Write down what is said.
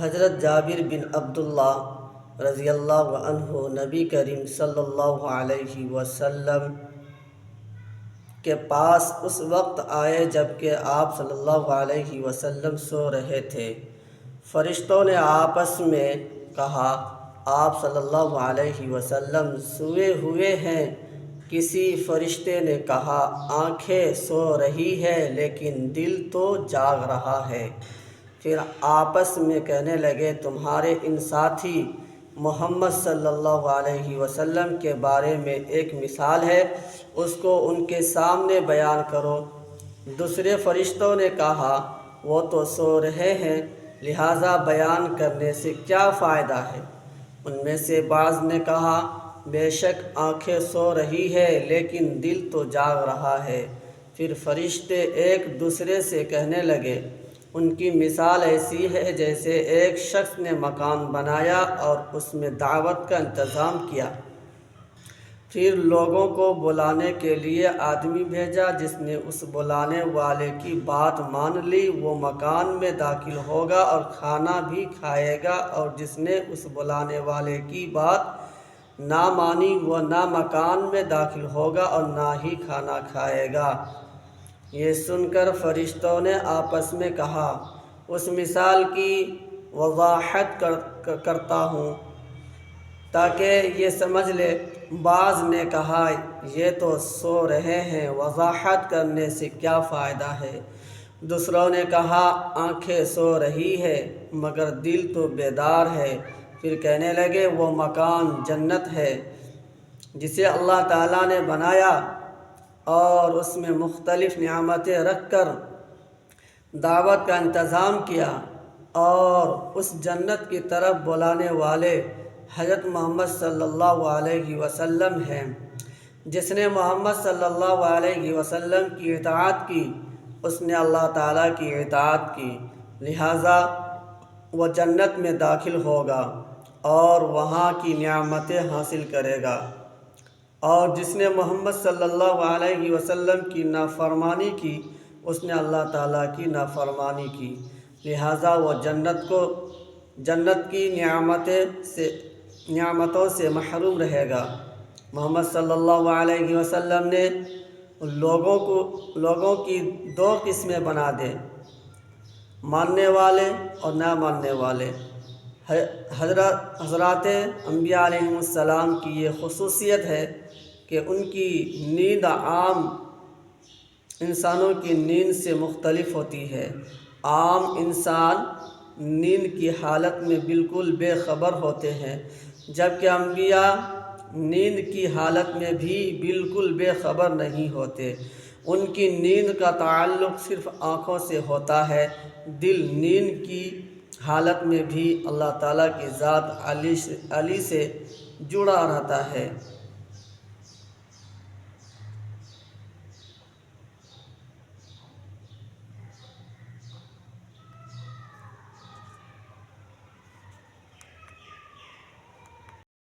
حضرت جابر بن عبداللہ رضی اللہ عنہ نبی کریم صلی اللہ علیہ وسلم کے پاس اس وقت آئے جب کہ آپ صلی اللہ علیہ وسلم سو رہے تھے۔ فرشتوں نے آپس میں کہا، آپ صلی اللہ علیہ وسلم سوئے ہوئے ہیں۔ کسی فرشتے نے کہا، آنکھیں سو رہی ہے لیکن دل تو جاگ رہا ہے۔ پھر آپس میں کہنے لگے، تمہارے ان ساتھی محمد صلی اللہ علیہ وسلم کے بارے میں ایک مثال ہے، اس کو ان کے سامنے بیان کرو۔ دوسرے فرشتوں نے کہا، وہ تو سو رہے ہیں، لہٰذا بیان کرنے سے کیا فائدہ ہے؟ ان میں سے بعض نے کہا، بے شک آنکھیں سو رہی ہے لیکن دل تو جاگ رہا ہے۔ پھر فرشتے ایک دوسرے سے کہنے لگے، ان کی مثال ایسی ہے جیسے ایک شخص نے مکان بنایا اور اس میں دعوت کا انتظام کیا، پھر لوگوں کو بلانے کے لیے آدمی بھیجا، جس نے اس بلانے والے کی بات مان لی وہ مکان میں داخل ہوگا اور کھانا بھی کھائے گا، اور جس نے اس بلانے والے کی بات نہ مانی وہ نہ مکان میں داخل ہوگا اور نہ ہی کھانا کھائے گا۔ یہ سن کر فرشتوں نے آپس میں کہا، اس مثال کی وضاحت کرتا ہوں تاکہ یہ سمجھ لے۔ بعض نے کہا، یہ تو سو رہے ہیں، وضاحت کرنے سے کیا فائدہ ہے؟ دوسروں نے کہا، آنکھیں سو رہی ہے مگر دل تو بیدار ہے۔ پھر کہنے لگے، وہ مکان جنت ہے جسے اللہ تعالیٰ نے بنایا اور اس میں مختلف نعمتیں رکھ کر دعوت کا انتظام کیا، اور اس جنت کی طرف بلانے والے حضرت محمد صلی اللہ علیہ وسلم ہیں۔ جس نے محمد صلی اللہ علیہ وسلم کی اطاعت کی اس نے اللہ تعالیٰ کی اطاعت کی، لہٰذا وہ جنت میں داخل ہوگا اور وہاں کی نعمتیں حاصل کرے گا، اور جس نے محمد صلی اللہ علیہ وسلم کی نافرمانی کی اس نے اللہ تعالیٰ کی نافرمانی کی، لہٰذا وہ جنت کی نعمتوں سے محروم رہے گا۔ محمد صلی اللہ علیہ وسلم نے لوگوں کی دو قسمیں بنا دیں، ماننے والے اور نہ ماننے والے۔ حضرات انبیاء علیہ السلام کی یہ خصوصیت ہے کہ ان کی نیند عام انسانوں کی نیند سے مختلف ہوتی ہے۔ عام انسان نیند کی حالت میں بالکل بے خبر ہوتے ہیں، جبکہ انبیاء نیند کی حالت میں بھی بالکل بے خبر نہیں ہوتے۔ ان کی نیند کا تعلق صرف آنکھوں سے ہوتا ہے، دل نیند کی حالت میں بھی اللہ تعالیٰ کی ذات علی سے جڑا رہتا ہے۔